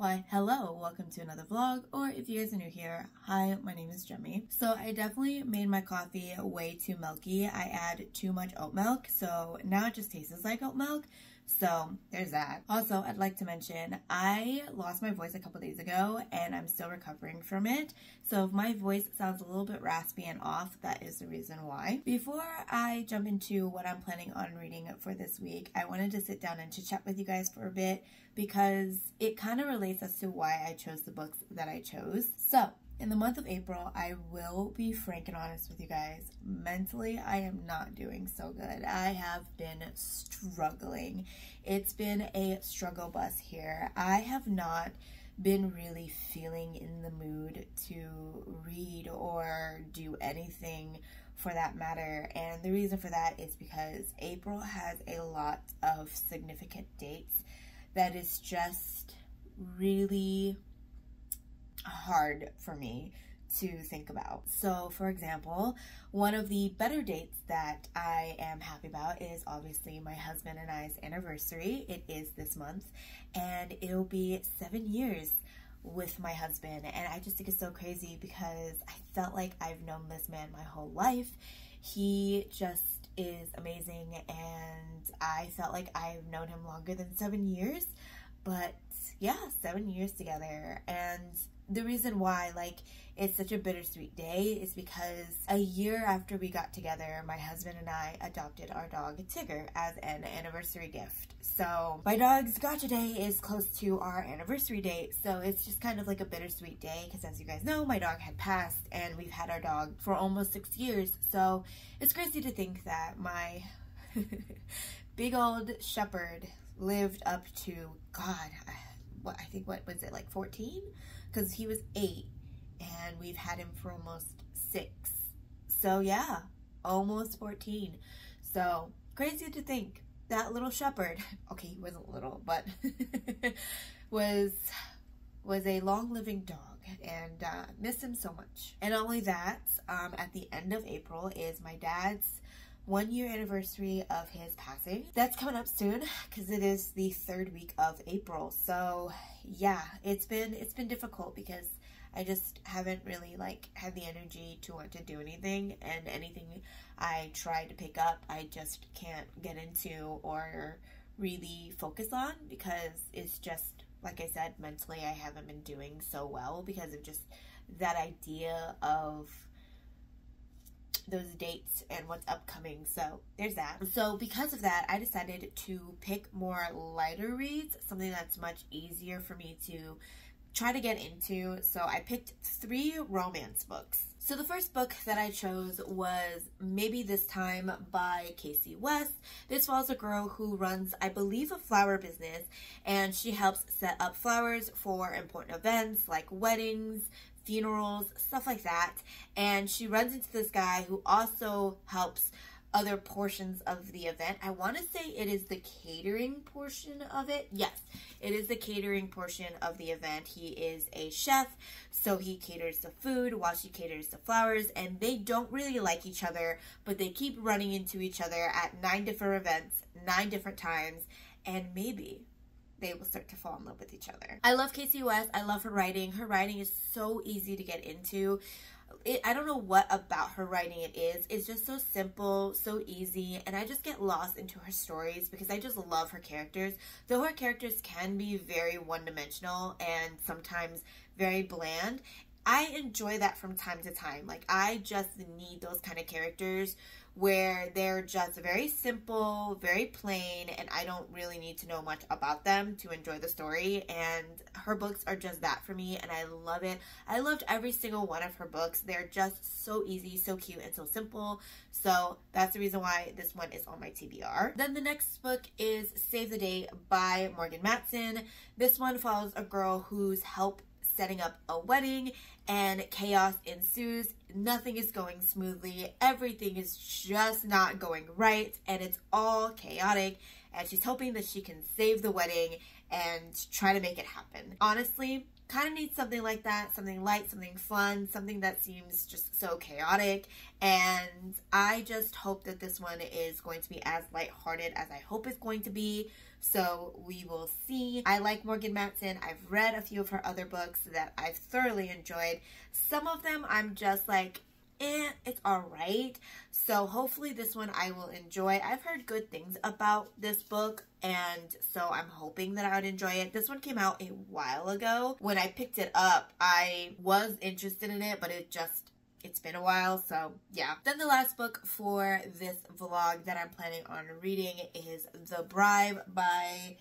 Why, hello, welcome to another vlog, or if you guys are new here, hi, my name is Jemmy. So I definitely made my coffee way too milky. I add too much oat milk, so now it just tastes like oat milk. So there's that. Also, I'd like to mention, I lost my voice a couple days ago and I'm still recovering from it. So if my voice sounds a little bit raspy and off, that is the reason why. Before I jump into what I'm planning on reading for this week, I wanted to sit down and chit chat with you guys for a bit because it kind of relates as to why I chose the books that I chose. So in the month of April, I will be frank and honest with you guys. Mentally, I am not doing so good. I have been struggling. It's been a struggle bus here. I have not been really feeling in the mood to read or do anything for that matter. And the reason for that is because April has a lot of significant dates that is just really hard for me to think about. So for example, one of the better dates that I am happy about is obviously my husband and I's anniversary. It is this month and it'll be 7 years with my husband, and I just think it's so crazy because I felt like I've known this man my whole life. He just is amazing and I felt like I've known him longer than 7 years, but yeah, 7 years together. And the reason why it's such a bittersweet day is because a year after we got together, my husband and I adopted our dog Tigger as an anniversary gift. So my dog's gotcha day is close to our anniversary date, so it's just kind of like a bittersweet day because, as you guys know, my dog had passed and we've had our dog for almost 6 years. So it's crazy to think that my big old shepherd lived up to, God, I think, what was it, like 14? Because he was 8 and we've had him for almost 6. So yeah, almost 14. So crazy to think that little shepherd, okay, he wasn't little, but was a long-living dog, and miss him so much. And not only that, at the end of April is my dad's 1-year anniversary of his passing. That's coming up soon because it is the 3rd week of April. So yeah, it's been difficult because I just haven't really had the energy to want to do anything, and anything I try to pick up I just can't get into or really focus on because it's just, like I said, mentally I haven't been doing so well because of just that idea of those dates and what's upcoming. So there's that. So because of that, I decided to pick more lighter reads, something that's much easier for me to try to get into. So I picked 3 romance books. So the first book that I chose was Maybe This Time by Kasie West. This follows a girl who runs, I believe, a flower business, and she helps set up flowers for important events like weddings, funerals, stuff like that. And she runs into this guy who also helps other portions of the event. I want to say it is the catering portion of it. Yes, it is the catering portion of the event. He is a chef, so he caters the food while she caters the flowers, and they don't really like each other, but they keep running into each other at 9 different events, 9 different times, and maybe they will start to fall in love with each other. I love Kasie West. I love her writing. Her writing is so easy to get into. I don't know what about her writing it is. It's just so simple, so easy, and I just get lost into her stories because I just love her characters. Though her characters can be very one-dimensional and sometimes very bland, I enjoy that from time to time. I just need those kind of characters where they're just very simple, very plain, and I don't really need to know much about them to enjoy the story. And her books are just that for me, and I love it. I loved every single one of her books. They're just so easy, so cute, and so simple. So that's the reason why this one is on my TBR. Then the next book is Save the Date by Morgan Matson. This one follows a girl who's setting up a wedding, and chaos ensues. Nothing is going smoothly. Everything is just not going right, and it's all chaotic, and she's hoping that she can save the wedding and try to make it happen. Honestly, kind of need something like that, something light, something fun, something that seems just so chaotic. And I just hope that this one is going to be as lighthearted as I hope it's going to be. so we will see. I like Morgan Matson. I've read a few of her other books that I've thoroughly enjoyed. Some of them I'm just like, it's alright. So hopefully this one I will enjoy. I've heard good things about this book, and so I'm hoping that I would enjoy it. This one came out a while ago. When I picked it up, I was interested in it, but it's been a while, so yeah. Then the last book for this vlog that I'm planning on reading is The Bribe by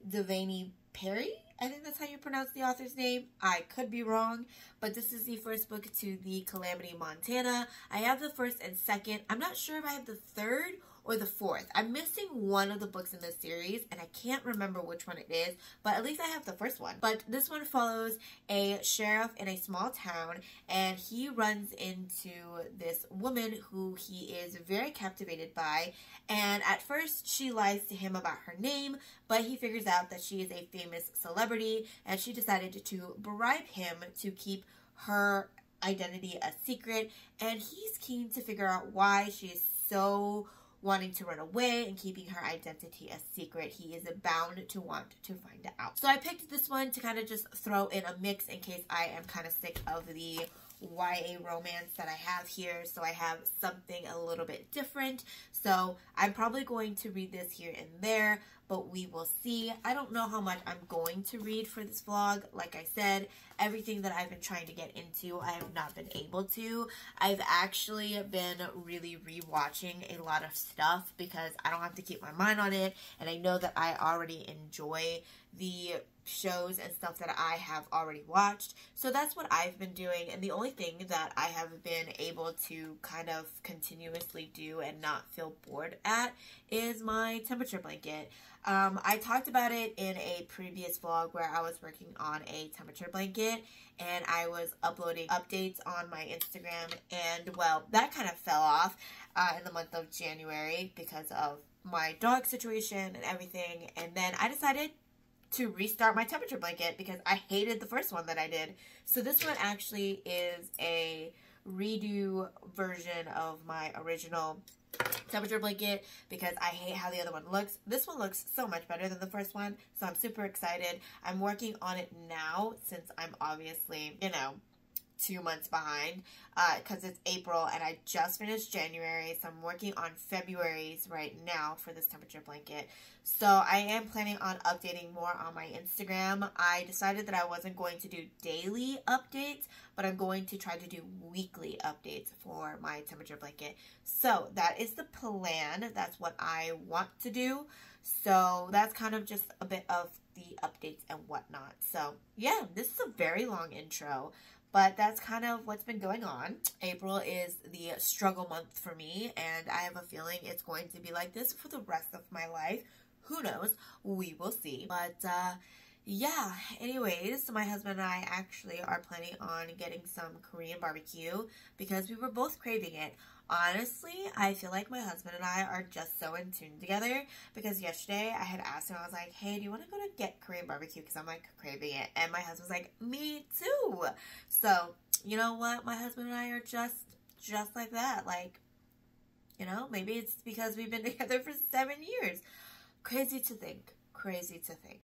Devany Perry. I think that's how you pronounce the author's name. I could be wrong, but this is the first book to the Calamity Montana. I have the first and second. I'm not sure if I have the third or the fourth. I'm missing one of the books in this series, and I can't remember which one it is, but at least I have the first one. But this one follows a sheriff in a small town, and he runs into this woman who he is very captivated by, and at first she lies to him about her name, but he figures out that she is a famous celebrity, and she decided to bribe him to keep her identity a secret, and he's keen to figure out why she is so wanting to run away and keeping her identity a secret. He is bound to want to find out. So I picked this one to kind of just throw in a mix in case I am kind of sick of the YA romance that I have here. So I have something a little bit different. So I'm probably going to read this here and there, but we will see. I don't know how much I'm going to read for this vlog. Like I said, everything that I've been trying to get into, I have not been able to. I've actually been really rewatching a lot of stuff because I don't have to keep my mind on it, and I know that I already enjoy the shows and stuff that I have already watched. So that's what I've been doing, and the only thing that I have been able to kind of continuously do and not feel bored at is my temperature blanket. I talked about it in a previous vlog where I was working on a temperature blanket, and I was uploading updates on my Instagram, and well, that kind of fell off in the month of January because of my dog situation and everything, and then I decided to restart my temperature blanket because I hated the first one that I did. So this one actually is a redo version of my original temperature blanket because I hate how the other one looks. This one looks so much better than the first one, so I'm super excited. I'm working on it now since I'm obviously, you know, 2 months behind because it's April and I just finished January, so I'm working on February's right now for this temperature blanket. So I am planning on updating more on my Instagram. I decided that I wasn't going to do daily updates, but I'm going to try to do weekly updates for my temperature blanket. So that is the plan. That's what I want to do. So that's kind of just a bit of the updates and whatnot. So yeah, this is a very long intro, but that's kind of what's been going on. April is the struggle month for me, and I have a feeling it's going to be like this for the rest of my life. Who knows? We will see. But yeah, anyways, my husband and I actually are planning on getting some Korean barbecue because we were both craving it. Honestly, I feel like my husband and I are just so in tune together because yesterday I had asked him, I was like, hey, do you want to go to get Korean barbecue because I'm like craving it? And my husband's like, me too. So, you know what? My husband and I are just like that. Like, you know, maybe it's because we've been together for 7 years. Crazy to think. Crazy to think.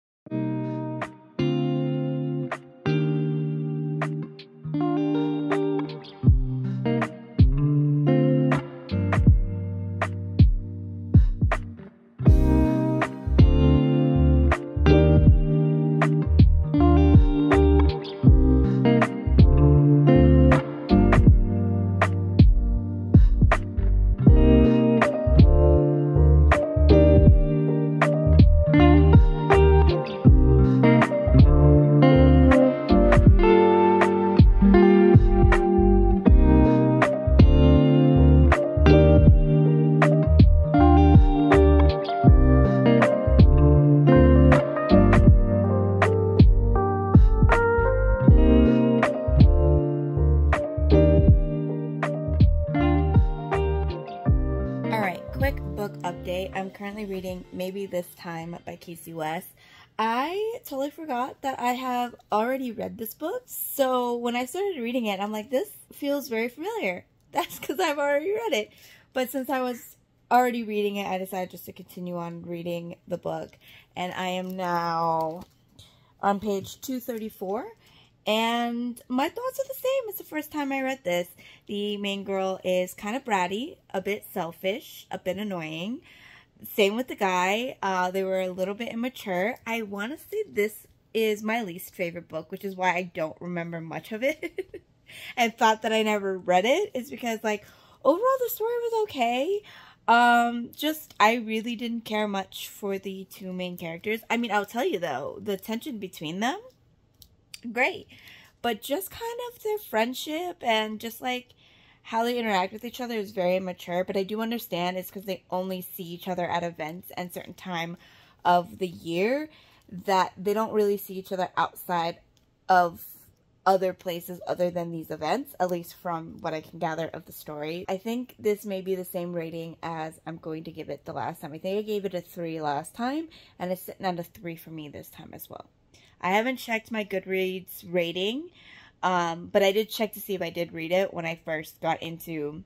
I'm currently reading Maybe This Time by Casey West. I totally forgot that I have already read this book, so when I started reading it, I'm like, this feels very familiar. That's because I've already read it. But since I was already reading it, I decided just to continue on reading the book. And I am now on page 234. And my thoughts are the same as the first time I read this. The main girl is kind of bratty, a bit selfish, a bit annoying. Same with the guy. They were a little bit immature. I want to say this is my least favorite book, which is why I don't remember much of it. And thought that I never read it. Is because, like, overall the story was okay. I really didn't care much for the two main characters. I mean, I'll tell you though, the tension between them, great. But just kind of their friendship and just like how they interact with each other is very immature. But I do understand it's because they only see each other at events and certain time of the year, that they don't really see each other outside of other places other than these events, at least from what I can gather of the story. I think this may be the same rating as I'm going to give it the last time. I think I gave it a 3 last time, and it's sitting at a 3 for me this time as well. I haven't checked my Goodreads rating, but I did check to see if I did read it when I first got into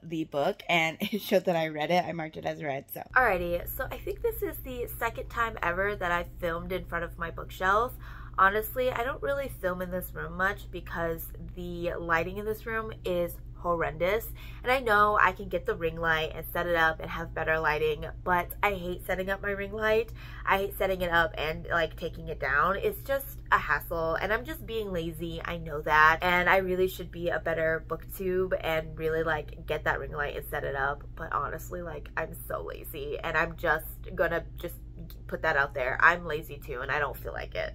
the book, and it showed that I read it. I marked it as read, so. Alrighty, so I think this is the second time ever that I filmed in front of my bookshelf. Honestly, I don't really film in this room much because the lighting in this room is horrendous. And I know I can get the ring light and set it up and have better lighting, but I hate setting up my ring light. I hate setting it up and like taking it down. It's just a hassle, and I'm just being lazy. I know that, and I really should be a better booktube and really like get that ring light and set it up. But honestly, like, I'm so lazy, and I'm just gonna put that out there. I'm lazy too, and I don't feel like it.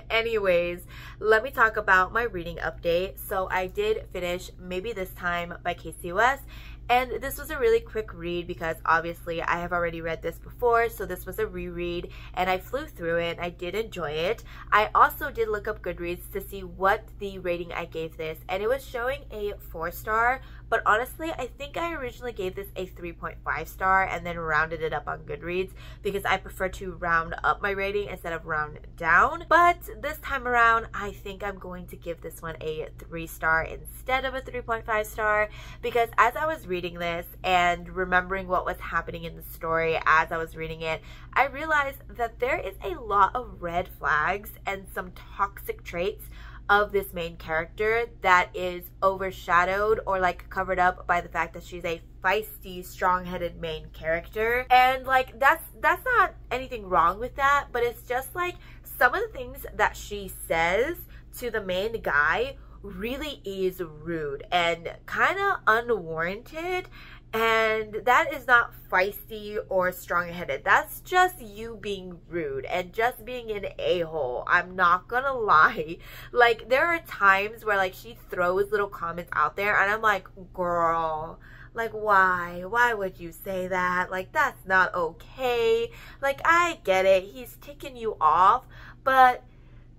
Anyways, let me talk about my reading update. So I did finish Maybe This Time by Kasie West, and this was a really quick read because obviously I have already read this before, so this was a reread and I flew through it. I did enjoy it. I also did look up Goodreads to see what the rating I gave this, and it was showing a 4-star, but honestly I think I originally gave this a 3.5 star and then rounded it up on Goodreads because I prefer to round up my rating instead of round down. But this time around I think I'm going to give this one a 3-star instead of a 3.5 star because as I was reading this and remembering what was happening in the story as I was reading it, I realized that there is a lot of red flags and some toxic traits of this main character that is overshadowed or like covered up by the fact that she's a feisty, strong-headed main character. And like that's not anything wrong with that, but it's just like some of the things that she says to the main guy really is rude and kind of unwarranted, and that is not feisty or strong-headed. That's just you being rude and just being an a-hole. I'm not gonna lie. Like, there are times where like she throws little comments out there and I'm like, girl, like, why would you say that? Like, that's not okay. Like, I get it, he's ticking you off, but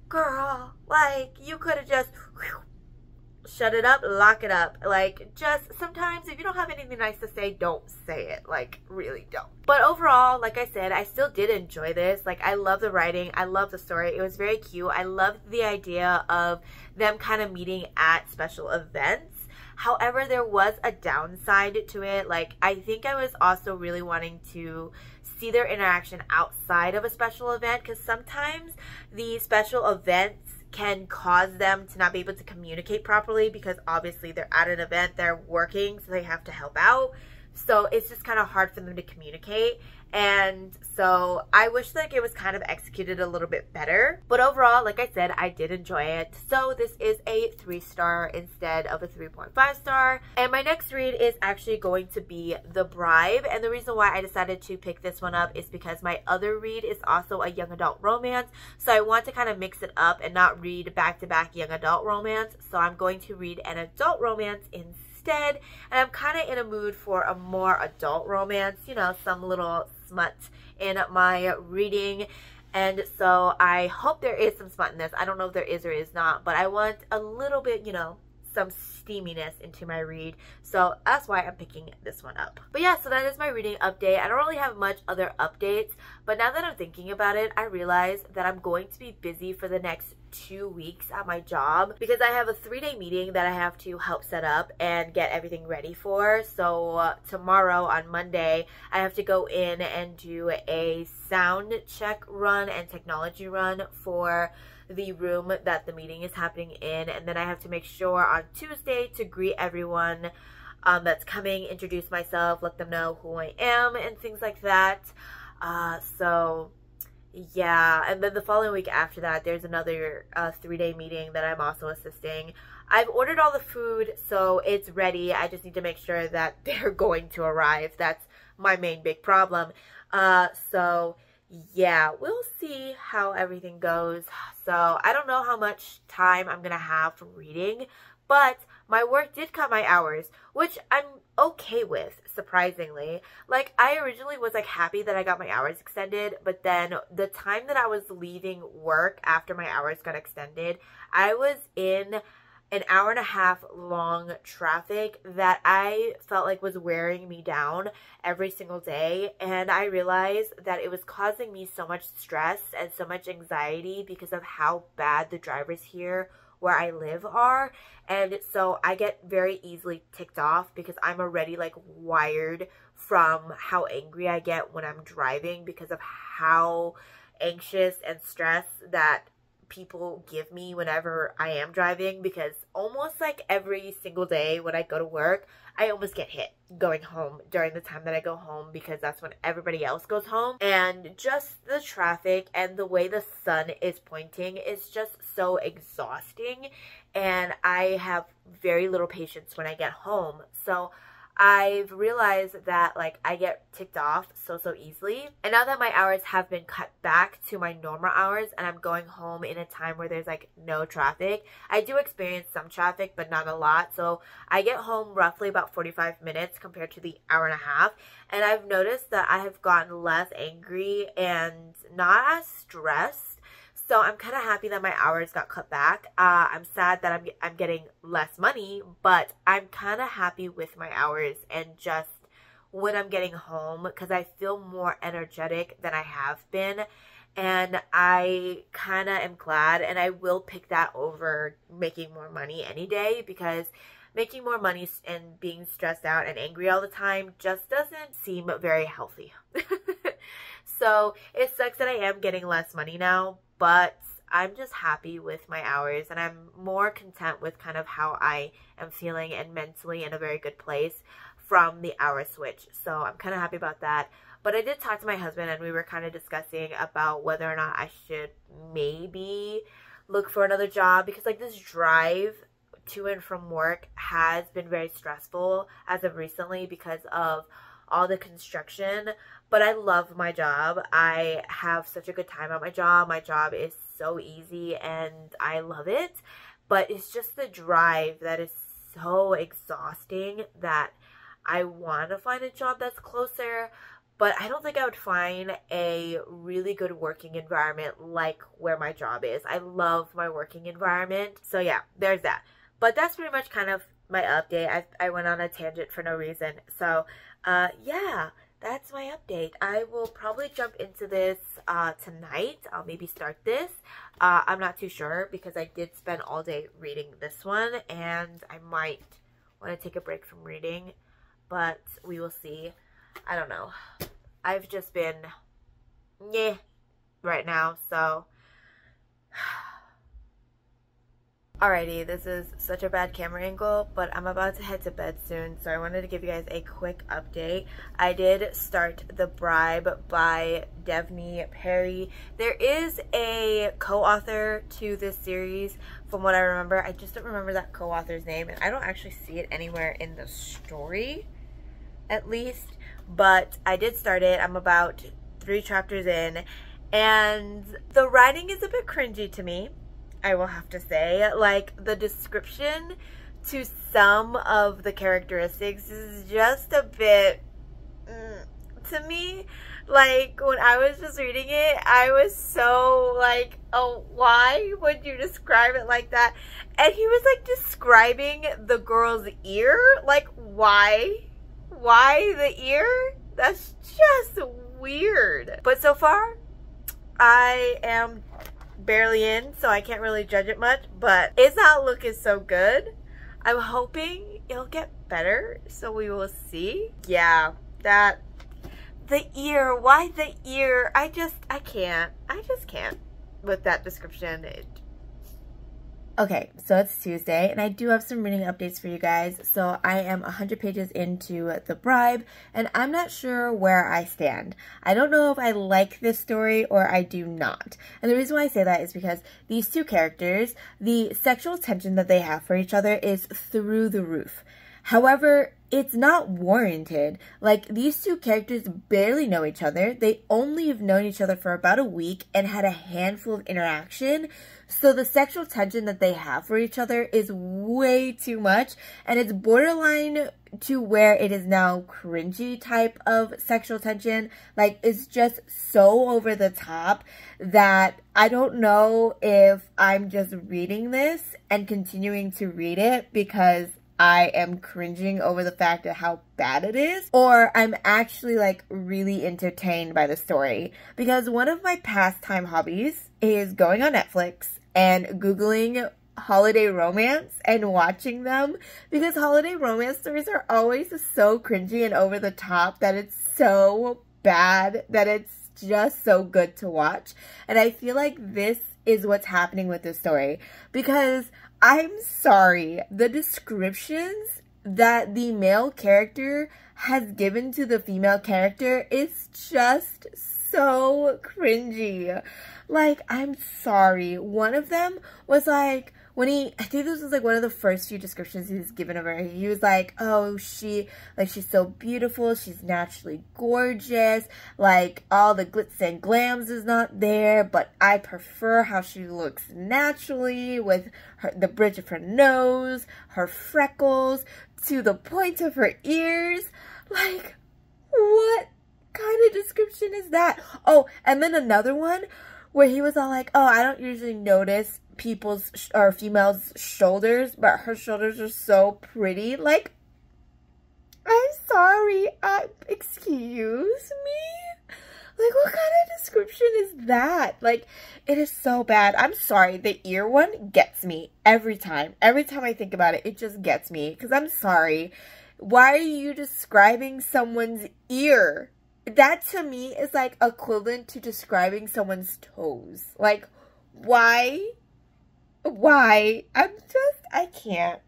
girl, like, you could have just shut it up, lock it up. Like, just sometimes if you don't have anything nice to say, don't say it. Like, really don't. But overall, like I said, I still did enjoy this. Like, I love the writing, I love the story. It was very cute. I loved the idea of them kind of meeting at special events. However, there was a downside to it. Like, I think I was also really wanting to see their interaction outside of a special event, because sometimes the special events can cause them to not be able to communicate properly because obviously they're at an event, they're working, so they have to help out. So it's just kind of hard for them to communicate. And so I wish like it was kind of executed a little bit better. But overall, like I said, I did enjoy it. So this is a 3-star instead of a 3.5 star. And my next read is actually going to be The Bribe. And the reason why I decided to pick this one up is because my other read is also a young adult romance. So I want to kind of mix it up and not read back-to-back young adult romance. So I'm going to read an adult romance instead. And I'm kind of in a mood for a more adult romance, you know, some little smut in my reading. And so I hope there is some smut in this. I don't know if there is or is not, but I want a little bit, you know, some steaminess into my read. So that's why I'm picking this one up. But yeah, so that is my reading update. I don't really have much other updates, but now that I'm thinking about it, I realize that I'm going to be busy for the next 2 weeks at my job because I have a 3-day meeting that I have to help set up and get everything ready for. So tomorrow on Monday, I have to go in and do a sound check run and technology run for the room that the meeting is happening in, and then I have to make sure on Tuesday to greet everyone that's coming, introduce myself, let them know who I am and things like that. So yeah, and then the following week after that, there's another 3-day meeting that I'm also assisting. I've ordered all the food, so it's ready. I just need to make sure that they're going to arrive. That's my main big problem. So yeah, we'll see how everything goes. So I don't know how much time I'm gonna have for reading, but my work did cut my hours, which I'm okay with, surprisingly. Like, I originally was like happy that I got my hours extended, but then the time that I was leaving work after my hours got extended, I was in an 1.5 hour long traffic that I felt like was wearing me down every single day. And I realized that it was causing me so much stress and so much anxiety because of how bad the drivers here where I live are. And so I get very easily ticked off because I'm already like wired from how angry I get when I'm driving because of how anxious and stressed that people give me whenever I am driving, because almost like every single day when I go to work, I almost get hit going home during the time that I go home because that's when everybody else goes home. And just the traffic and the way the sun is pointing is just so exhausting, and I have very little patience when I get home. So I've realized that like I get ticked off so easily, and now that my hours have been cut back to my normal hours and I'm going home in a time where there's like no traffic, I do experience some traffic but not a lot. So I get home roughly about 45 minutes compared to the 1.5 hours, and I've noticed that I have gotten less angry and not as stressed. So I'm kind of happy that my hours got cut back. I'm sad that I'm getting less money, but I'm kind of happy with my hours and just when I'm getting home because I feel more energetic than I have been. And I kind of am glad, and I will pick that over making more money any day, because making more money and being stressed out and angry all the time just doesn't seem very healthy. So it sucks that I am getting less money now, but I'm just happy with my hours, and I'm more content with kind of how I am feeling and mentally in a very good place from the hour switch. So I'm kind of happy about that. But I did talk to my husband, and we were kind of discussing about whether or not I should maybe look for another job, because like this drive to and from work has been very stressful as of recently because of all the construction. But I love my job. I have such a good time at my job. My job is so easy and I love it. But it's just the drive that is so exhausting that I want to find a job that's closer. But I don't think I would find a really good working environment like where my job is. I love my working environment. So yeah, there's that. But that's pretty much kind of my update. I went on a tangent for no reason. So yeah, that's my update. I will probably jump into this tonight. I'll maybe start this. I'm not too sure because I did spend all day reading this one, and I might want to take a break from reading, but we will see. I don't know. I've just been right now, so alrighty, this is such a bad camera angle, but I'm about to head to bed soon, so I wanted to give you guys a quick update. I did start The Bribe by Devney Perry. There is a co-author to this series, from what I remember. I just don't remember that co-author's name, and I don't actually see it anywhere in the story, at least. But I did start it. I'm about 3 chapters in, and the writing is a bit cringy to me, I will have to say. Like, the description to some of the characteristics is just a bit to me. Like, when I was just reading it, I was so like, oh, why would you describe it like that? And he was like describing the girl's ear. Like, why the ear? That's just weird. But so far, I am barely in, so I can't really judge it much, but it's not looking so good. I'm hoping it'll get better, so we will see. Yeah, that, the ear, why the ear? I just can't with that description. Okay, so it's Tuesday, and I do have some reading updates for you guys. So I am 100 pages into The Bribe, and I'm not sure where I stand. I don't know if I like this story or I do not. And the reason why I say that is because these two characters, the sexual tension that they have for each other is through the roof. However, it's not warranted. Like, these two characters barely know each other. They only have known each other for about a week and had a handful of interaction. So the sexual tension that they have for each other is way too much. And it's borderline to where it is now cringy type of sexual tension. Like, it's just so over the top that I don't know if I'm just reading this and continuing to read it because I am cringing over the fact of how bad it is, or I'm actually like really entertained by the story. Because one of my pastime hobbies is going on Netflix and Googling holiday romance and watching them, because holiday romance stories are always so cringy and over the top that it's so bad that it's just so good to watch. And I feel like this is what's happening with this story, because I'm sorry, the descriptions that the male character has given to the female character is just so cringy. Like, I'm sorry. One of them was like, I think this was like one of the first few descriptions he's given of her. He was like, oh, she's so beautiful. She's naturally gorgeous. Like, all the glitz and glams is not there, but I prefer how she looks naturally with the bridge of her nose, her freckles, to the point of her ears. Like, what kind of description is that? Oh, and then another one where he was all like, oh, I don't usually notice people's or females' shoulders, but her shoulders are so pretty. Like, I'm sorry, excuse me? Like, what kind of description is that? Like, it is so bad. I'm sorry, the ear one gets me every time. Every time I think about it, it just gets me. Because I'm sorry, why are you describing someone's ear? That to me is like equivalent to describing someone's toes. Like, why? Why? I can't.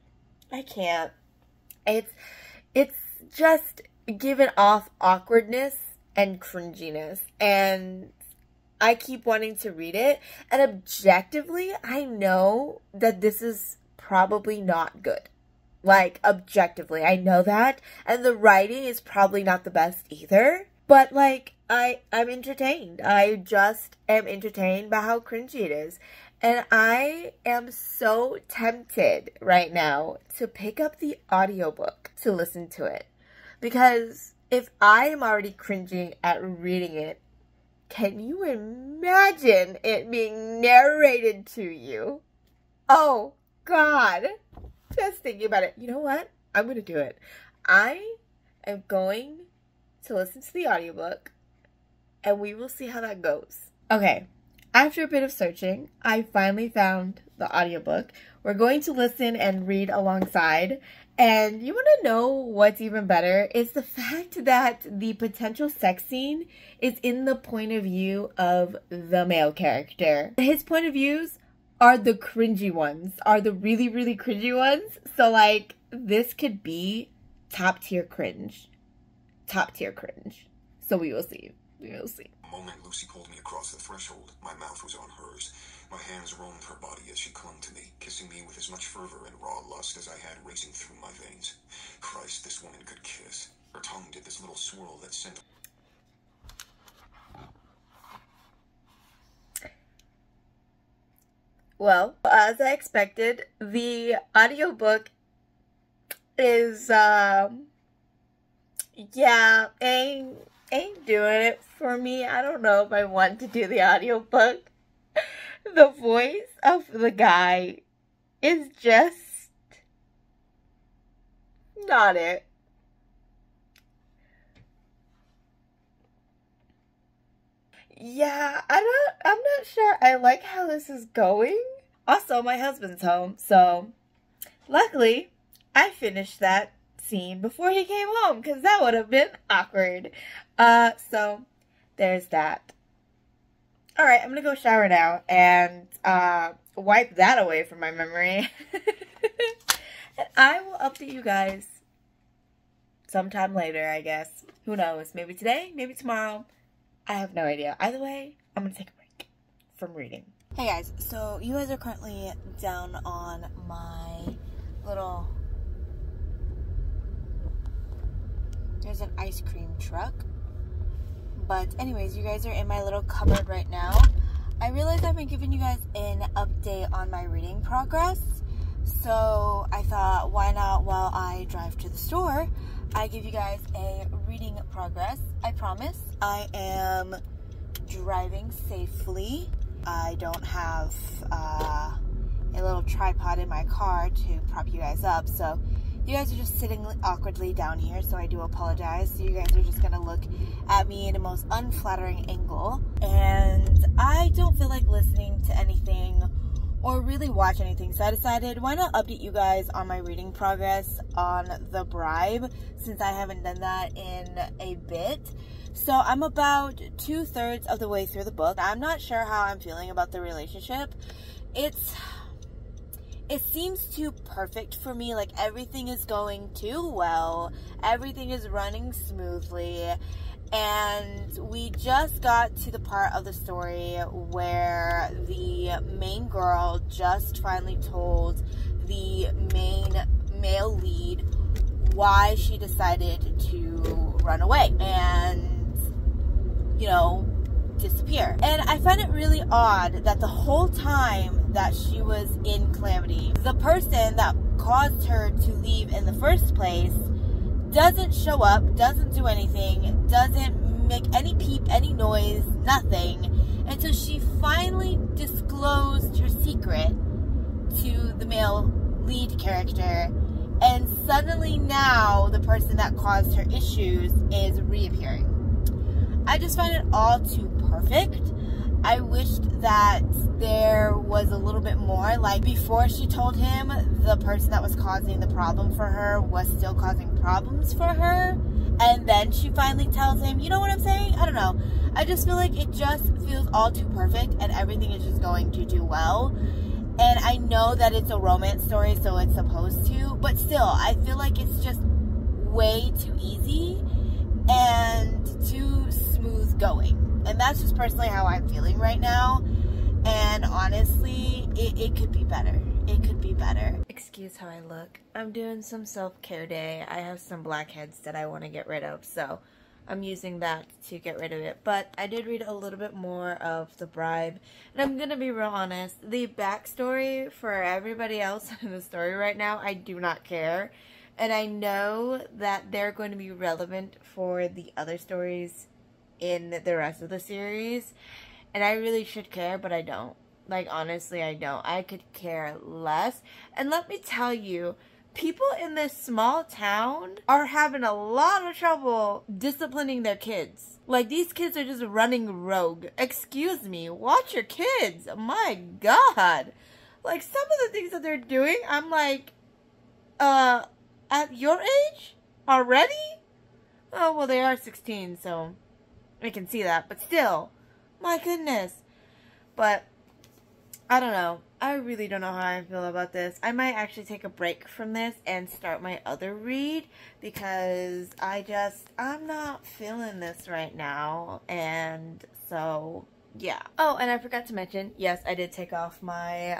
It's just giving off awkwardness and cringiness, and I keep wanting to read it, and objectively, I know that this is probably not good. Like, objectively, I know that, and the writing is probably not the best either, but like, I'm entertained. I just am entertained by how cringy it is. And I am so tempted right now to pick up the audiobook to listen to it. Because if I am already cringing at reading it, can you imagine it being narrated to you? Oh, God. Just thinking about it. You know what? I'm going to do it. I am going to listen to the audiobook, and we will see how that goes. Okay. After a bit of searching, I finally found the audiobook. We're going to listen and read alongside. And you want to know what's even better? Is the fact that the potential sex scene is in the point of view of the male character. His point of views are the cringy ones, are the really, really cringy ones. So, like, this could be top tier cringe. Top tier cringe. So we will see. We will see. The moment Lucy pulled me across the threshold, my mouth was on hers. My hands roamed her body as she clung to me, kissing me with as much fervor and raw lust as I had racing through my veins. Christ, this woman could kiss. Her tongue did this little swirl that sent... Well, as I expected, the audiobook is, yeah, ain't doing it for me. I don't know if I want to do the audiobook. The voice of the guy is just not it. yeah, I'm not sure I like how this is going. Also, my husband's home, so luckily I finished that scene before he came home, because that would have been awkward. So there's that. Alright, I'm gonna go shower now and wipe that away from my memory. And I will update you guys sometime later, I guess. Who knows? Maybe today, maybe tomorrow. I have no idea. Either way, I'm gonna take a break from reading. Hey guys, so you guys are currently down on my little... There's an ice cream truck. But anyways, you guys are in my little cupboard right now. I realized I've been giving you guys an update on my reading progress. So I thought, why not, while I drive to the store, I give you guys a reading progress. I promise I am driving safely. I don't have a little tripod in my car to prop you guys up. So you guys are just sitting awkwardly down here, so I do apologize. So you guys are just gonna look at me in the most unflattering angle. And I don't feel like listening to anything or really watch anything, so I decided, why not update you guys on my reading progress on The Bribe, since I haven't done that in a bit. So I'm about 2/3 of the way through the book. I'm not sure how I'm feeling about the relationship. It seems too perfect for me. Like, everything is going too well. Everything is running smoothly. And we just got to the part of the story where the main girl just finally told the main male lead why she decided to run away and, you know, disappear. And I find it really odd that the whole time that she was in Calamity, the person that caused her to leave in the first place doesn't show up, doesn't do anything, doesn't make any peep, any noise, nothing, until she finally disclosed her secret to the male lead character. And suddenly now the person that caused her issues is reappearing. I just find it all too perfect. I wished that there was a little bit more. Like, before she told him, the person that was causing the problem for her was still causing problems for her. And then she finally tells him, you know what I'm saying? I don't know. I just feel like it just feels all too perfect and everything is just going too well. And I know that it's a romance story, so it's supposed to. But still, I feel like it's just way too easy and too smooth going. And that's just personally how I'm feeling right now. And honestly, it could be better. It could be better. Excuse how I look. I'm doing some self-care day. I have some blackheads that I want to get rid of, so I'm using that to get rid of it. But I did read a little bit more of The Bribe. And I'm going to be real honest. The backstory for everybody else in the story right now, I do not care. And I know that they're going to be relevant for the other stories in the rest of the series. And I really should care, but I don't. Like, honestly, I don't. I could care less. And let me tell you, people in this small town are having a lot of trouble disciplining their kids. Like, these kids are just running rogue. Excuse me, watch your kids. My God. Like, some of the things that they're doing, I'm like, at your age? Already? Oh, well, they are 16, so I can see that. But still, my goodness. But I don't know. I really don't know how I feel about this. I might actually take a break from this and start my other read, because I'm not feeling this right now. And so, yeah. Oh, and I forgot to mention, yes, I did take off my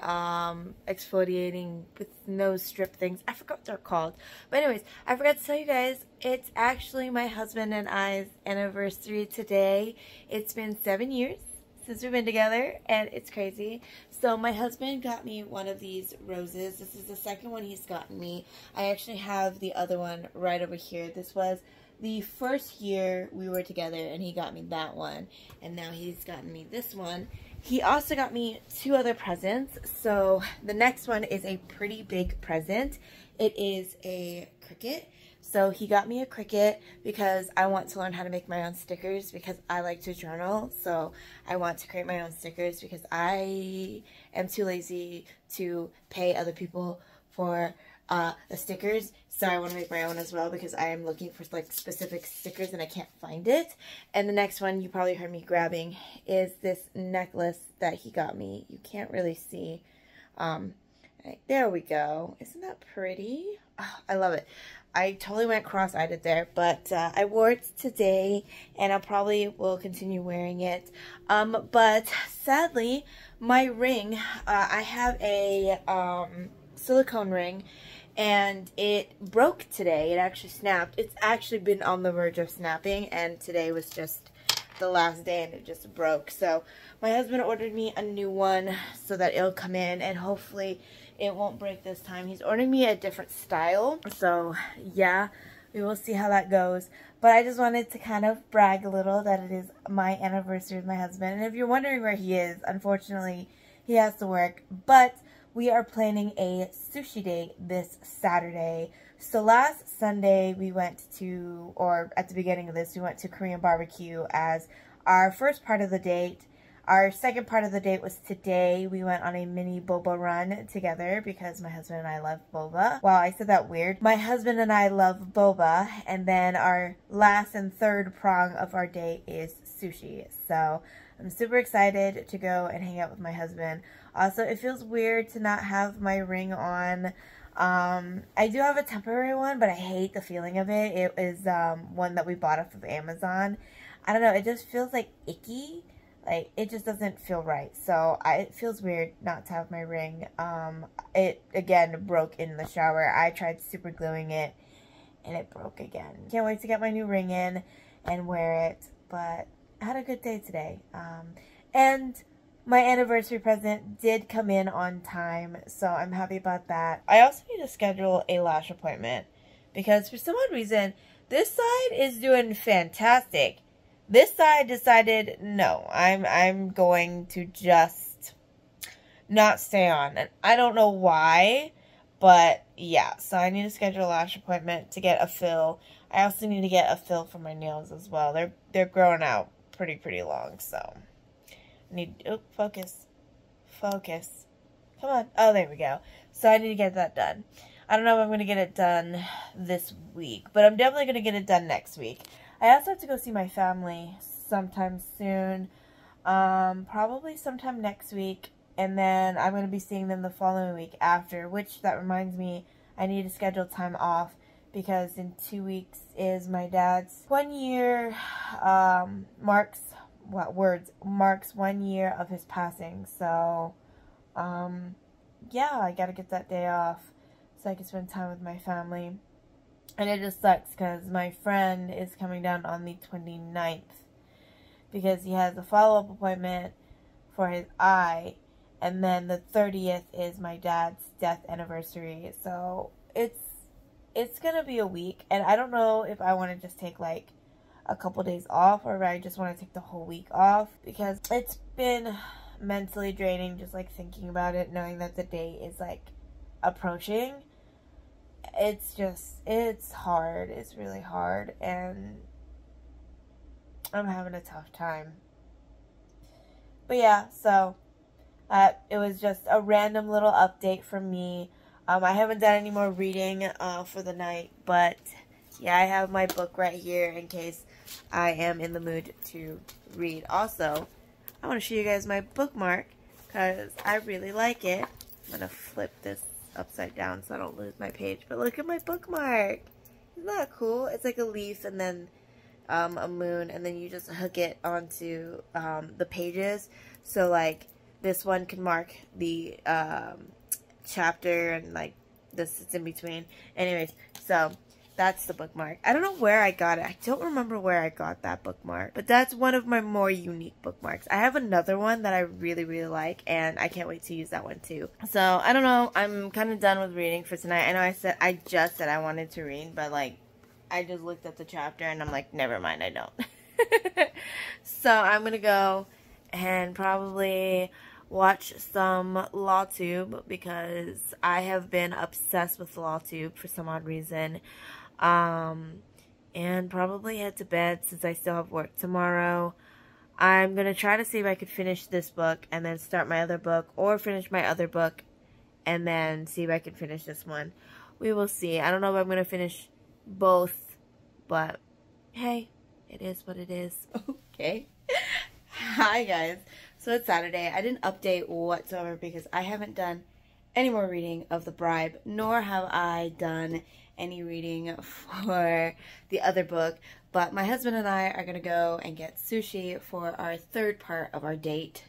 exfoliating with nose strip things. I forgot what they're called. But anyways, I forgot to tell you guys, it's actually my husband and I's anniversary today. It's been 7 years since we've been together, and it's crazy. So my husband got me one of these roses. This is the second one he's gotten me. I actually have the other one right over here. This was the first year we were together, and he got me that one. And now he's gotten me this one. He also got me 2 other presents. So the next one is a pretty big present. It is a Cricut. So he got me a Cricut because I want to learn how to make my own stickers because I like to journal. So I want to create my own stickers because I am too lazy to pay other people for the stickers. So I want to make my own as well because I am looking for like specific stickers and I can't find it. And the next one you probably heard me grabbing is this necklace that he got me. You can't really see. There we go. Isn't that pretty? Oh, I love it. I totally went cross-eyed there, but I wore it today, and I probably will continue wearing it. But sadly, my ring, I have a silicone ring, and it broke today. It actually snapped. It's actually been on the verge of snapping, and today was just the last day, and it just broke. So my husband ordered me a new one so that it'll come in, and hopefully it won't break this time. He's ordering me a different style. So yeah, we will see how that goes. But I just wanted to kind of brag a little that it is my anniversary with my husband. And if you're wondering where he is, unfortunately, he has to work. But we are planning a sushi date this Saturday. So last Sunday we went to, or at the beginning of this, we went to Korean barbecue as our first part of the date. Our second part of the date was today. We went on a mini boba run together because my husband and I love boba. Wow, I said that weird. My husband and I love boba. And then our last and third prong of our date is sushi. So I'm super excited to go and hang out with my husband. Also, it feels weird to not have my ring on. I do have a temporary one, but I hate the feeling of it. It is one that we bought off of Amazon. I don't know, it just feels like icky. Like, it just doesn't feel right. So, it feels weird not to have my ring. It, again, broke in the shower. I tried super gluing it, and it broke again. Can't wait to get my new ring in and wear it. But I had a good day today. And my anniversary present did come in on time, so I'm happy about that. I also need to schedule a lash appointment because for some odd reason, this side is doing fantastic. This side decided, no, I'm going to just not stay on. And I don't know why, but yeah. So I need to schedule a lash appointment to get a fill. I also need to get a fill for my nails as well. They're growing out pretty long, so I need, oh, focus. Come on. Oh, there we go. So I need to get that done. I don't know if I'm going to get it done this week, but I'm definitely going to get it done next week. I also have to go see my family sometime soon, probably sometime next week, and then I'm going to be seeing them the following week after, which that reminds me I need to schedule time off because in 2 weeks is my dad's 1 year, marks 1 year of his passing, so, yeah, I gotta get that day off so I can spend time with my family. And it just sucks because my friend is coming down on the 29th because he has a follow-up appointment for his eye. And then the 30th is my dad's death anniversary. So it's going to be a week. And I don't know if I want to just take like a couple days off or if I just want to take the whole week off. Because it's been mentally draining just like thinking about it, knowing that the day is like approaching. It's hard. It's really hard, and I'm having a tough time. But yeah, so it was just a random little update from me. I haven't done any more reading for the night, but yeah, I have my book right here in case I am in the mood to read. Also, I want to show you guys my bookmark because I really like it. I'm going to flip this upside down so I don't lose my page. But look at my bookmark. Isn't that cool? It's like a leaf and then a moon, and then you just hook it onto the pages. So like this one can mark the chapter, and like this is in between. Anyways, so that's the bookmark. I don't know where I got it. I don't remember where I got that bookmark. But that's one of my more unique bookmarks. I have another one that I really like, and I can't wait to use that one too. So, I don't know. I'm kind of done with reading for tonight. I know I just said I wanted to read, but like, I just looked at the chapter, and I'm like, never mind, I don't. So, I'm going to go and probably watch some LawTube because I have been obsessed with LawTube for some odd reason. and probably head to bed since I still have work tomorrow. I'm going to try to see if I could finish this book and then start my other book, or finish my other book and then see if I can finish this one. We will see. I don't know if I'm going to finish both, but hey, it is what it is. Okay. Hi guys. So it's Saturday. I didn't update whatsoever because I haven't done any more reading of The Bribe, nor have I done any reading for the other book. But my husband and I are going to go and get sushi for our third part of our date.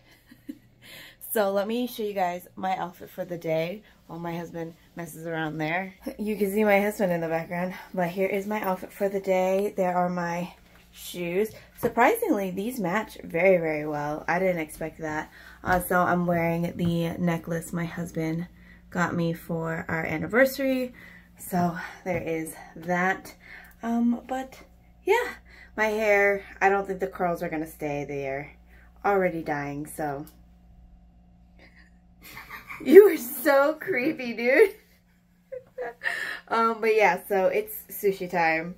So let me show you guys my outfit for the day while my husband messes around there. You can see my husband in the background, but here is my outfit for the day. There are my shoes. Surprisingly, these match very, very well. I didn't expect that. So I'm wearing the necklace my husband got me for our anniversary. So there is that. But yeah, my hair, I don't think the curls are going to stay. They're already dying, so. You are so creepy, dude. But yeah, so it's sushi time.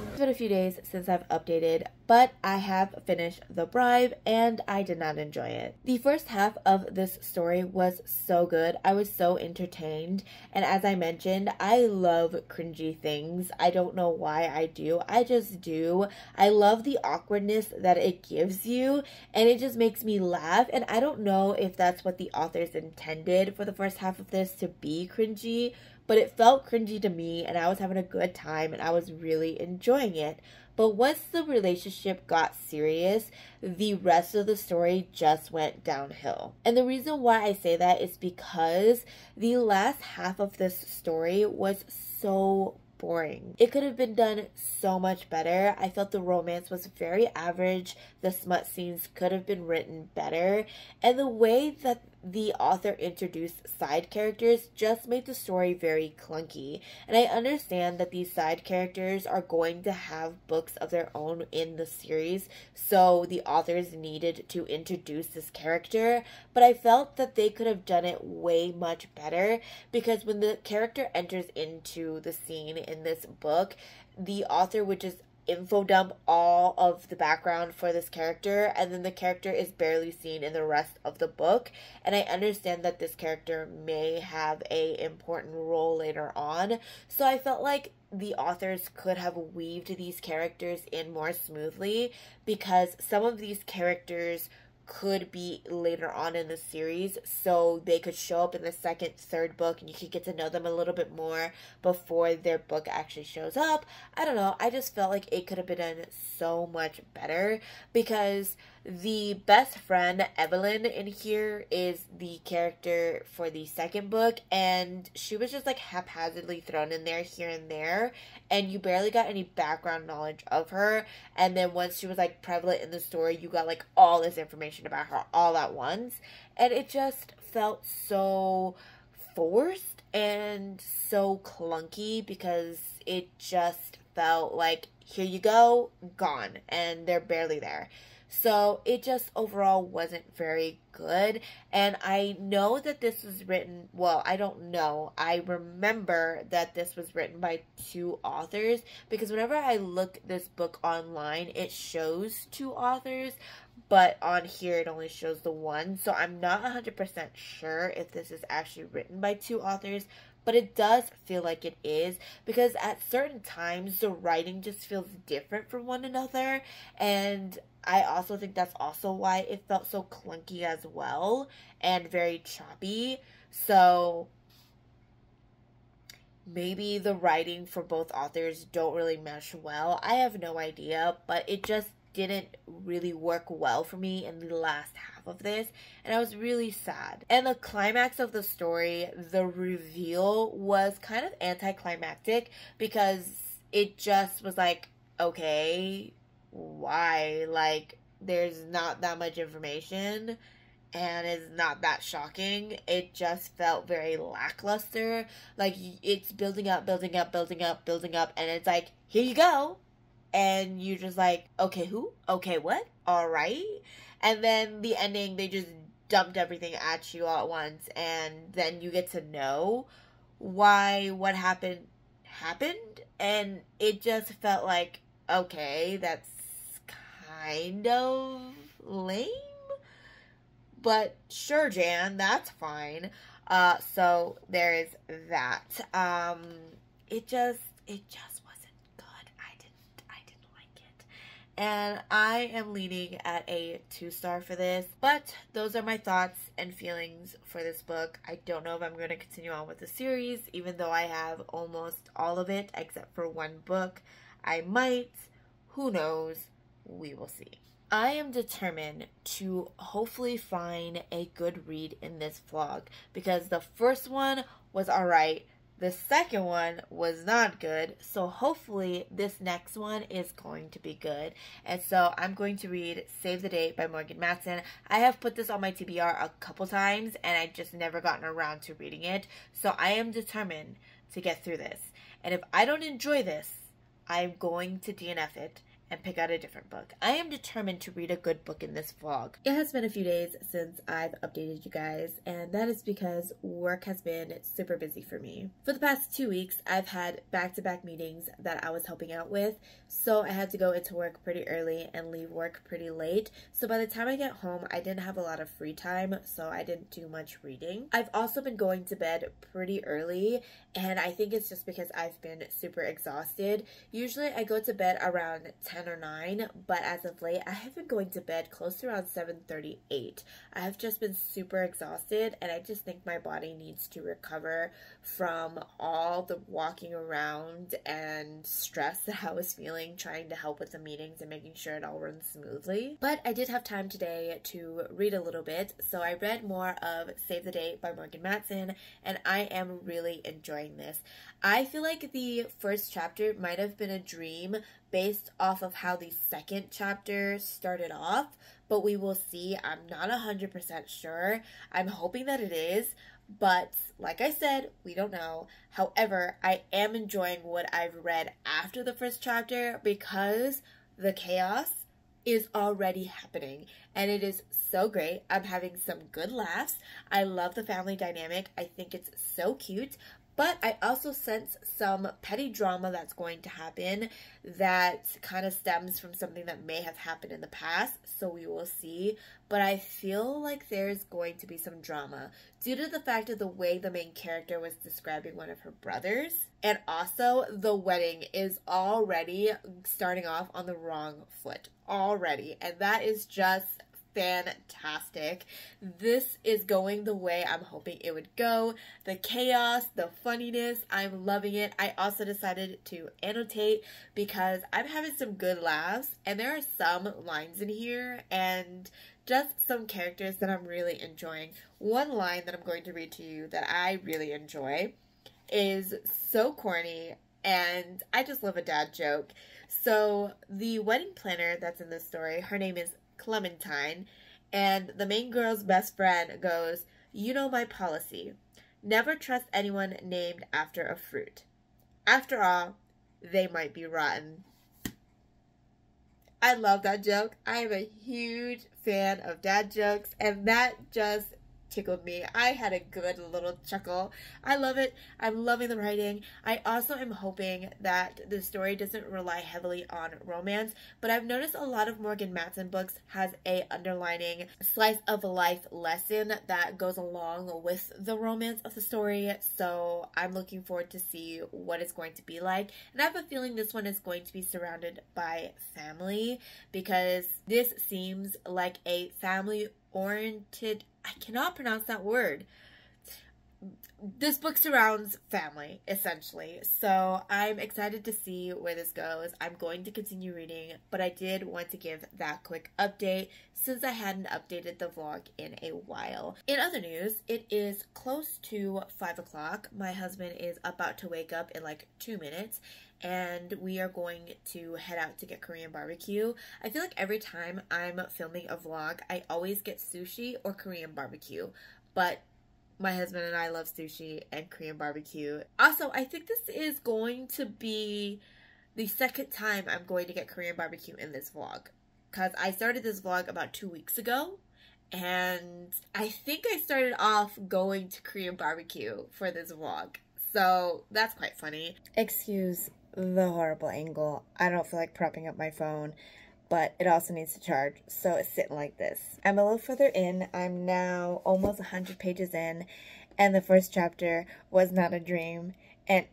It's been a few days since I've updated, but I have finished The Bribe and I did not enjoy it. The first half of this story was so good. I was so entertained, and as I mentioned, I love cringy things. I don't know why I do. I just do. I love the awkwardness that it gives you, and it just makes me laugh, and I don't know if that's what the authors intended for the first half of this to be cringy, but it felt cringy to me, and I was having a good time, and I was really enjoying it. But once the relationship got serious, the rest of the story just went downhill. And the reason why I say that is because the last half of this story was so boring. It could have been done so much better. I felt the romance was very average. The smut scenes could have been written better. And the way that the author introduced side characters just made the story very clunky. And I understand that these side characters are going to have books of their own in the series, so the authors needed to introduce this character, but I felt that they could have done it way much better, because when the character enters into the scene in this book, the author would just info dump all of the background for this character, and then the character is barely seen in the rest of the book. And I understand that this character may have a important role later on, so I felt like the authors could have weaved these characters in more smoothly, because some of these characters could be later on in the series, so they could show up in the second, third book, and you could get to know them a little bit more before their book actually shows up. I don't know, I just felt like it could have been done so much better, because the best friend, Evelyn, in here is the character for the second book, and she was just like haphazardly thrown in there here and there, and you barely got any background knowledge of her. And then once she was like prevalent in the story, you got like all this information about her all at once, and it just felt so forced and so clunky, because it just felt like, here you go, gone, and they're barely there. So it just overall wasn't very good. And I know that this was written, well, I don't know. I remember that this was written by 2 authors, because whenever I look this book online, it shows 2 authors, but on here it only shows the one. So I'm not 100% sure if this is actually written by 2 authors, but it does feel like it is, because at certain times the writing just feels different from one another, and I also think that's also why it felt so clunky as well, and very choppy. So maybe the writing for both authors don't really mesh well. I have no idea, but it just didn't really work well for me in the last half of this, and I was really sad. And the climax of the story, the reveal, was kind of anticlimactic, because it just was like, okay, why? Like, there's not that much information, and it's not that shocking. It just felt very lackluster. Like, it's building up, building up, building up, building up, and it's like, here you go. And you're just like, okay, who? Okay, what? all right. And then the ending, they just dumped everything at you all at once, and then you get to know why what happened, and it just felt like, okay, that's kind of lame, but sure, Jan, that's fine. So there is that. It just wasn't good. I didn't like it. And I am leaning at a 2-star for this. But those are my thoughts and feelings for this book. I don't know if I'm going to continue on with the series, even though I have almost all of it except for one book. I might. Who knows? We will see. I am determined to hopefully find a good read in this vlog, because the first one was alright, the second one was not good, so hopefully this next one is going to be good. And so I'm going to read Save the Date by Morgan Matson. I have put this on my TBR a couple times and I just never gotten around to reading it, so I am determined to get through this. And if I don't enjoy this, I'm going to DNF it and pick out a different book. I am determined to read a good book in this vlog. It has been a few days since I've updated you guys, and that is because work has been super busy for me. For the past 2 weeks, I've had back-to-back meetings that I was helping out with, so I had to go into work pretty early and leave work pretty late. So by the time I get home, I didn't have a lot of free time, so I didn't do much reading. I've also been going to bed pretty early, and I think it's just because I've been super exhausted. Usually I go to bed around 10 or 9, but as of late I have been going to bed close to around 7:38. I have just been super exhausted, and I just think my body needs to recover from all the walking around and stress that I was feeling trying to help with the meetings and making sure it all runs smoothly. But I did have time today to read a little bit, so I read more of Save the Date by Morgan Matson, and I am really enjoying this. I feel like the first chapter might have been a dream based off of how the second chapter started off, but we will see. I'm not 100% sure. I'm hoping that it is, but like I said, we don't know. However, I am enjoying what I've read after the first chapter because the chaos is already happening, and it is so great. I'm having some good laughs. I love the family dynamic. I think it's so cute. But I also sense some petty drama that's going to happen that kind of stems from something that may have happened in the past, so we will see. But I feel like there's going to be some drama due to the fact of the way the main character was describing one of her brothers. And also, the wedding is already starting off on the wrong foot. Already. And that is just fantastic. This is going the way I'm hoping it would go. The chaos, the funniness, I'm loving it. I also decided to annotate because I'm having some good laughs, and there are some lines in here and just some characters that I'm really enjoying. One line that I'm going to read to you that I really enjoy is so corny, and I just love a dad joke. So the wedding planner that's in this story, her name is Clementine, and the main girl's best friend goes, "You know my policy. Never trust anyone named after a fruit. After all, they might be rotten." I love that joke. I am a huge fan of dad jokes, and that just tickled me. I had a good little chuckle. I love it. I'm loving the writing. I also am hoping that the story doesn't rely heavily on romance, but I've noticed a lot of Morgan Matson books has a underlining slice of life lesson that goes along with the romance of the story, so I'm looking forward to see what it's going to be like. And I have a feeling this one is going to be surrounded by family, because this seems like a family-oriented, I cannot pronounce that word. This book surrounds family, essentially. So I'm excited to see where this goes. I'm going to continue reading, but I did want to give that quick update since I hadn't updated the vlog in a while. In other news, it is close to 5 o'clock. My husband is about to wake up in like 2 minutes, and we are going to head out to get Korean barbecue. I feel like every time I'm filming a vlog, I always get sushi or Korean barbecue, but my husband and I love sushi and Korean barbecue. Also, I think this is going to be the second time I'm going to get Korean barbecue in this vlog, because I started this vlog about 2 weeks ago. And I think I started off going to Korean barbecue for this vlog. So that's quite funny. Excuse the horrible angle. I don't feel like propping up my phone, but it also needs to charge. So it's sitting like this. I'm a little further in. I'm now almost 100 pages in. And the first chapter was not a dream. And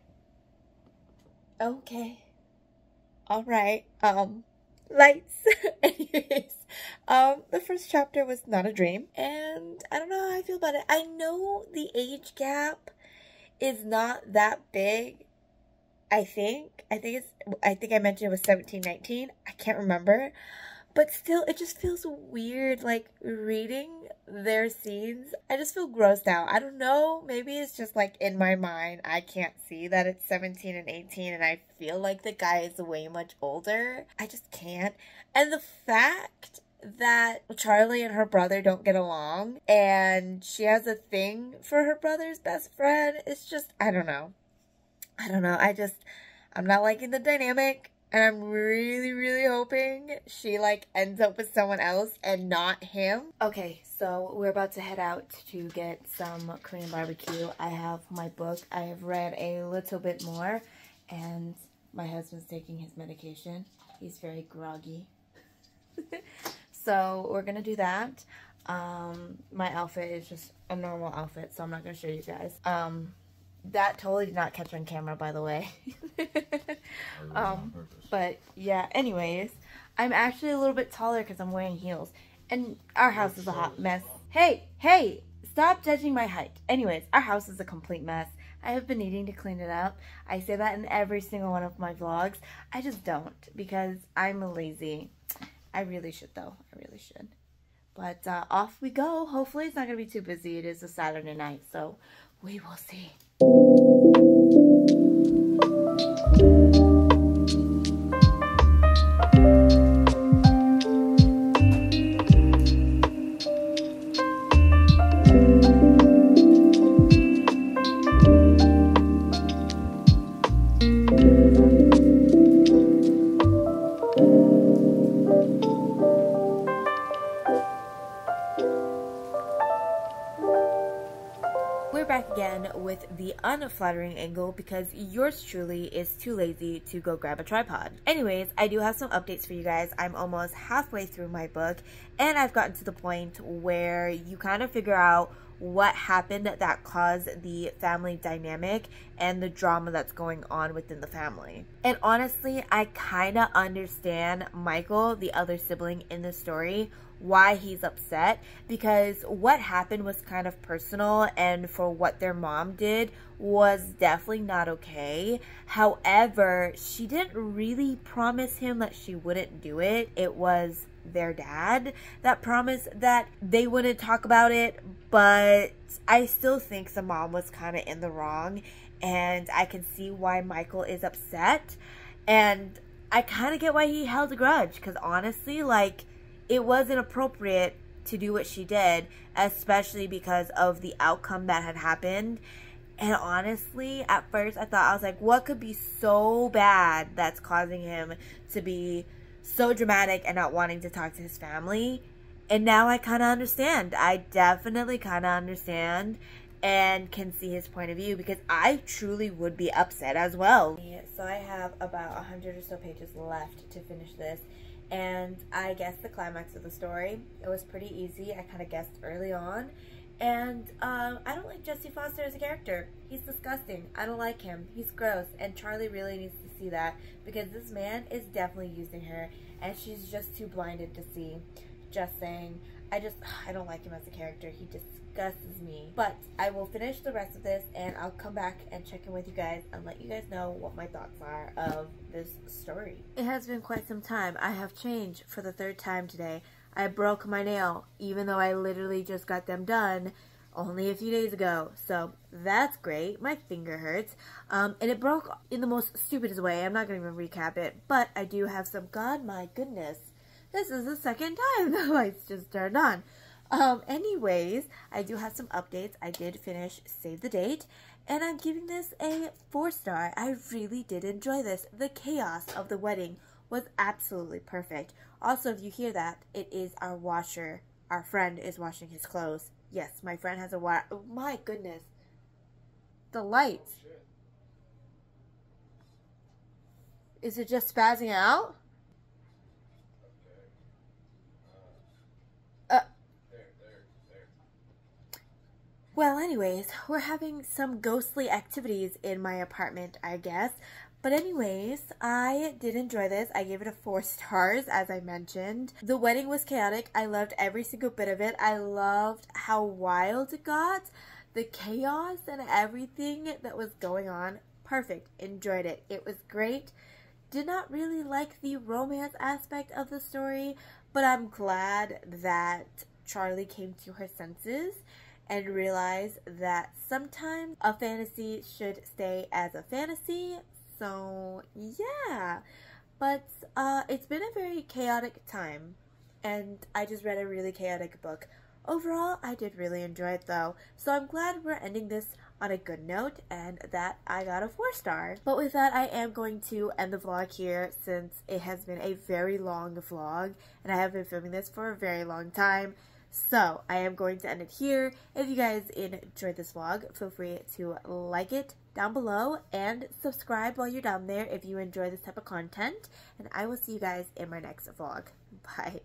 okay. All right. Lights. Anyways, the first chapter was not a dream, and I don't know how I feel about it. I know the age gap is not that big. I think I mentioned it was 17, 19. I can't remember, but still, it just feels weird, like, reading their scenes. I just feel grossed out. I don't know. Maybe it's just, like, in my mind, I can't see that it's 17 and 18, and I feel like the guy is way much older. I just can't. And the fact that Charlie and her brother don't get along, and she has a thing for her brother's best friend, it's just, I don't know. I'm not liking the dynamic. And I'm really, really hoping she, like, ends up with someone else and not him. Okay, so we're about to head out to get some Korean barbecue. I have my book. I have read a little bit more. And my husband's taking his medication. He's very groggy. So we're going to do that. My outfit is just a normal outfit, so I'm not going to show you guys. That totally did not catch on camera, by the way. But yeah, anyways, I'm actually a little bit taller because I'm wearing heels. And our house is a hot mess. Hey, stop judging my height. Anyways, our house is a complete mess. I have been needing to clean it up. I say that in every single one of my vlogs. I just don't because I'm lazy. I really should, though. I really should. But off we go. Hopefully it's not going to be too busy. It is a Saturday night, so we will see. We're back again with the unflattering angle because yours truly is too lazy to go grab a tripod. Anyways, I do have some updates for you guys. I'm almost halfway through my book and I've gotten to the point where you kind of figure out what happened that caused the family dynamic and the drama that's going on within the family. And honestly, I kind of understand Michael, the other sibling in the story, why he's upset, because what happened was kind of personal, and for what their mom did was definitely not okay. However, she didn't really promise him that she wouldn't do it. It was their dad that promised that they wouldn't talk about it, but I still think the mom was kind of in the wrong, and I can see why Michael is upset, and I kind of get why he held a grudge, because honestly, like, it wasn't appropriate to do what she did, especially because of the outcome that had happened. And honestly, at first I thought, I was like, what could be so bad that's causing him to be so dramatic and not wanting to talk to his family? And now I kind of understand. I definitely kind of understand and can see his point of view, because I truly would be upset as well. So I have about 100 or so pages left to finish this. And I guessed the climax of the story. It was pretty easy. I kind of guessed early on. And I don't like Jesse Foster as a character. He's disgusting. I don't like him. He's gross. And Charlie really needs to see that, because this man is definitely using her. And she's just too blinded to see. Just saying. I don't like him as a character. He disgusts me. But I will finish the rest of this, and I'll come back and check in with you guys and let you guys know what my thoughts are of this story. It has been quite some time. I have changed for the 3rd time today. I broke my nail, even though I literally just got them done only a few days ago. So that's great. My finger hurts. And it broke in the most stupidest way. I'm not going to even recap it. But I do have some, God, my goodness. This is the 2nd time the lights just turned on. Anyways, I do have some updates. I did finish Save the Date, and I'm giving this a 4-star. I really did enjoy this. The chaos of the wedding was absolutely perfect. Also, if you hear that, it is our washer. Our friend is washing his clothes. Yes, my friend has a oh my goodness. The lights. Is it just spazzing out? Well, anyways, we're having some ghostly activities in my apartment, I guess. But anyways, I did enjoy this. I gave it a 4 stars, as I mentioned. The wedding was chaotic. I loved every single bit of it. I loved how wild it got. The chaos and everything that was going on. Perfect. Enjoyed it. It was great. Did not really like the romance aspect of the story, but I'm glad that Charlie came to her senses and realized that sometimes a fantasy should stay as a fantasy. So yeah, but it's been a very chaotic time, and I just read a really chaotic book. Overall, I did really enjoy it though, so I'm glad we're ending this on a good note and that I got a 4 star. But with that, I am going to end the vlog here since it has been a very long vlog and I have been filming this for a very long time. So I am going to end it here. If you guys enjoyed this vlog, feel free to like it down below and subscribe while you're down there if you enjoy this type of content. And I will see you guys in my next vlog. Bye.